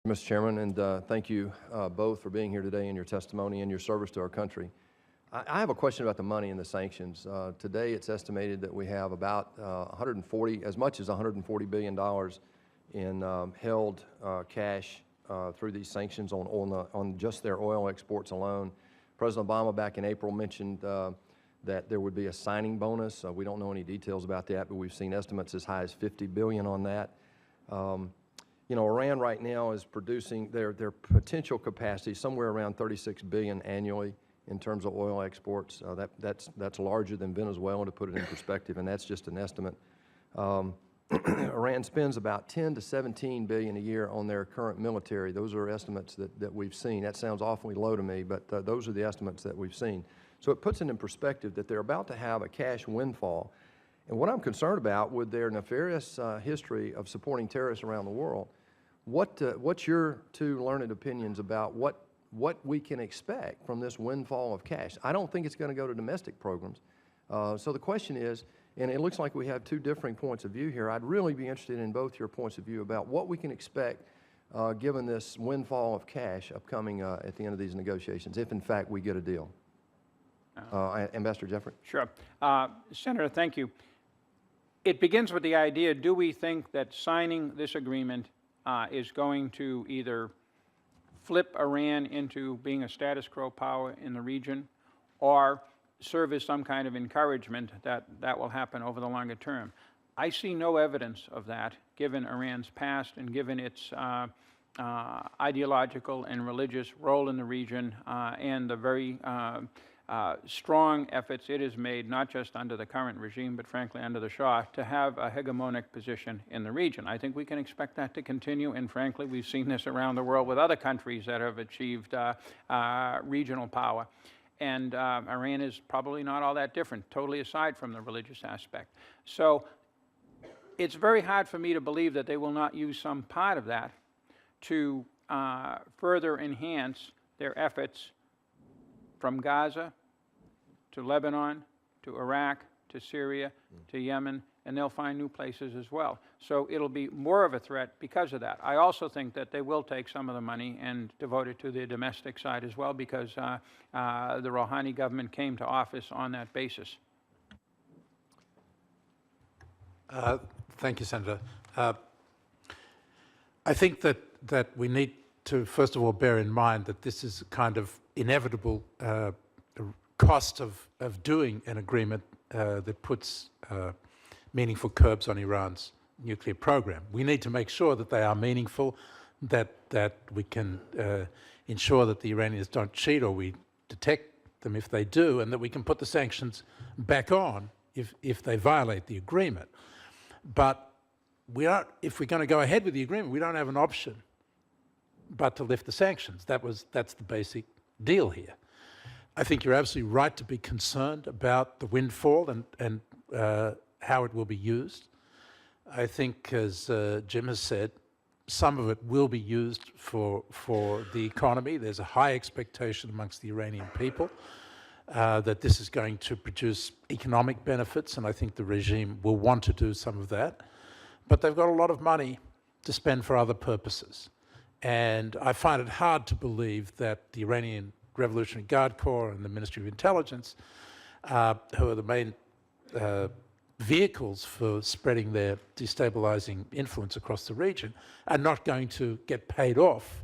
Mr. Chairman, and thank you both for being here today and your testimony and your service to our country. I have a question about the money and the sanctions. Today, it's estimated that we have about as much as $140 billion in held cash through these sanctions on just their oil exports alone. President Obama back in April mentioned that there would be a signing bonus. We don't know any details about that, but we've seen estimates as high as $50 billion on that. You know, Iran right now is producing their potential capacity somewhere around 36 billion annually in terms of oil exports. That's larger than Venezuela, to put it in perspective, and that's just an estimate. Iran spends about 10 to 17 billion a year on their current military. Those are estimates that we've seen. That sounds awfully low to me, but those are the estimates that we've seen. So it puts it in perspective that they're about to have a cash windfall. And what I'm concerned about with their nefarious history of supporting terrorists around the world, what's your two learned opinions about what we can expect from this windfall of cash? I don't think it's going to go to domestic programs. So the question is, and it looks like we have two differing points of view here. I'd really be interested in both your points of view about what we can expect given this windfall of cash upcoming at the end of these negotiations, if in fact we get a deal. Ambassador Jeffrey. Sure. Senator, thank you. It begins with the idea, do we think that signing this agreement is going to either flip Iran into being a status quo power in the region or serve as some kind of encouragement that will happen over the longer term? I see no evidence of that, given Iran's past and given its ideological and religious role in the region and the very strong efforts it has made, not just under the current regime, but frankly under the Shah, to have a hegemonic position in the region. I think we can expect that to continue, and frankly, we've seen this around the world with other countries that have achieved regional power. And Iran is probably not all that different, totally aside from the religious aspect. So it's very hard for me to believe that they will not use some part of that to further enhance their efforts from Gaza to Lebanon, to Iraq, to Syria, to Yemen, and they'll find new places as well. So it'll be more of a threat because of that. I also think that they will take some of the money and devote it to the domestic side as well, because the Rouhani government came to office on that basis. Thank you, Senator. I think that we need to, first of all, bear in mind that this is a kind of inevitable cost of doing an agreement that puts meaningful curbs on Iran's nuclear program. We need to make sure that they are meaningful, that we can ensure that the Iranians don't cheat, or we detect them if they do, and that we can put the sanctions back on if they violate the agreement. But if we're going to go ahead with the agreement, we don't have an option but to lift the sanctions. That's the basic deal here. I think you're absolutely right to be concerned about the windfall and how it will be used. I think, as Jim has said, some of it will be used for the economy. There's a high expectation amongst the Iranian people that this is going to produce economic benefits, and I think the regime will want to do some of that. But they've got a lot of money to spend for other purposes. And I find it hard to believe that the Iranian Revolutionary Guard Corps and the Ministry of Intelligence, who are the main vehicles for spreading their destabilizing influence across the region, are not going to get paid off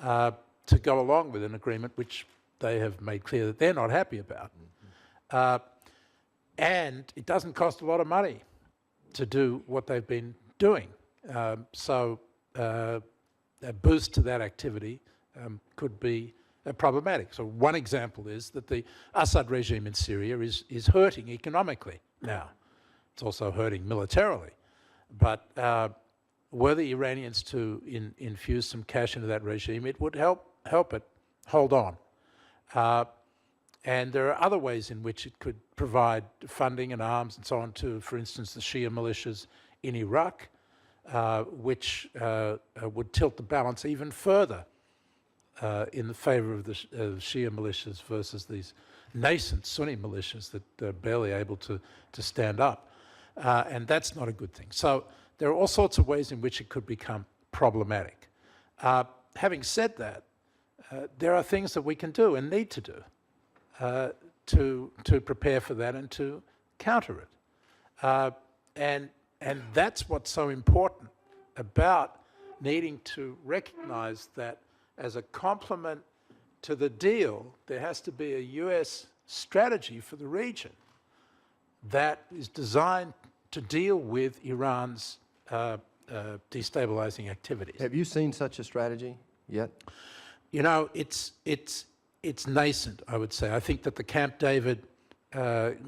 to go along with an agreement which they have made clear that they're not happy about. And it doesn't cost a lot of money to do what they've been doing. So a boost to that activity could be problematic. So one example is that the Assad regime in Syria is hurting economically now. It's also hurting militarily. But were the Iranians to infuse some cash into that regime, it would help it hold on. And there are other ways in which it could provide funding and arms and so on to, for instance, the Shia militias in Iraq, which would tilt the balance even further in the favor of the Shia militias versus these nascent Sunni militias that are barely able to stand up. And that's not a good thing. So there are all sorts of ways in which it could become problematic. Having said that, there are things that we can do and need to do to prepare for that and to counter it. And that's what's so important about needing to recognize that as a complement to the deal, there has to be a U.S. strategy for the region that is designed to deal with Iran's destabilizing activities. Have you seen such a strategy yet? You know, it's nascent, I would say. I think that the Camp David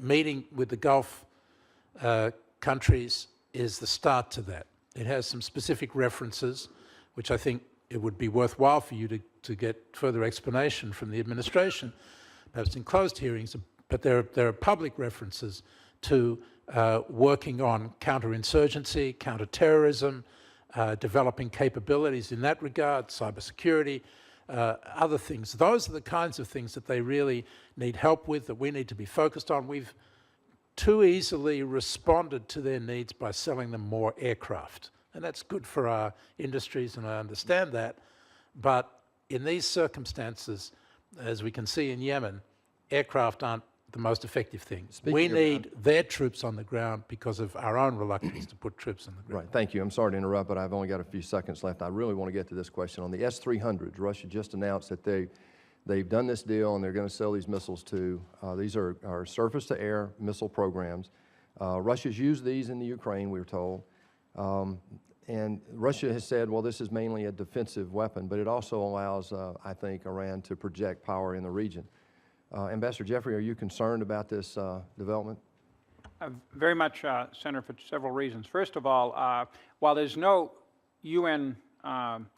meeting with the Gulf countries is the start to that. It has some specific references, which I think it would be worthwhile for you to get further explanation from the administration, perhaps in closed hearings, but there are public references to working on counterinsurgency, counterterrorism, developing capabilities in that regard, cybersecurity, other things. Those are the kinds of things that they really need help with, that we need to be focused on. We've too easily responded to their needs by selling them more aircraft. And that's good for our industries, and I understand that. But in these circumstances, as we can see in Yemen, aircraft aren't the most effective thing. We need their troops on the ground because of our own reluctance to put troops on the ground. Right, thank you. I'm sorry to interrupt, but I've only got a few seconds left. I really want to get to this question. On the S-300s, Russia just announced that they've done this deal and they're going to sell these missiles to, these are surface-to-air missile programs. Russia's used these in the Ukraine, we were told. And Russia has said, well, this is mainly a defensive weapon, but it also allows, I think, Iran to project power in the region. Ambassador Jeffrey, are you concerned about this development? Very much, Senator, for several reasons. First of all, while there's no UN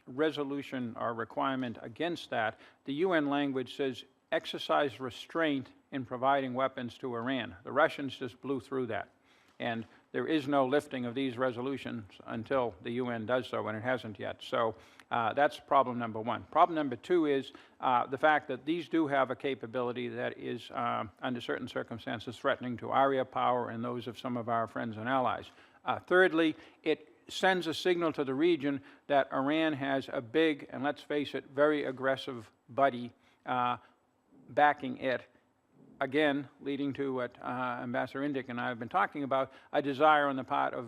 resolution or requirement against that, the UN language says exercise restraint in providing weapons to Iran. The Russians just blew through that. And there is no lifting of these resolutions until the UN does so, and it hasn't yet. So that's problem number one. Problem number two is the fact that these do have a capability that is, under certain circumstances, threatening to our air power and those of some of our friends and allies. Thirdly, it sends a signal to the region that Iran has a big, and let's face it, very aggressive buddy backing it. Again, leading to what Ambassador Indyk and I have been talking about, a desire on the part of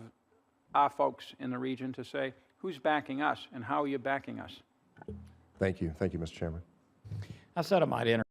our folks in the region to say, who's backing us and how are you backing us? Thank you. Thank you, Mr. Chairman. I said I might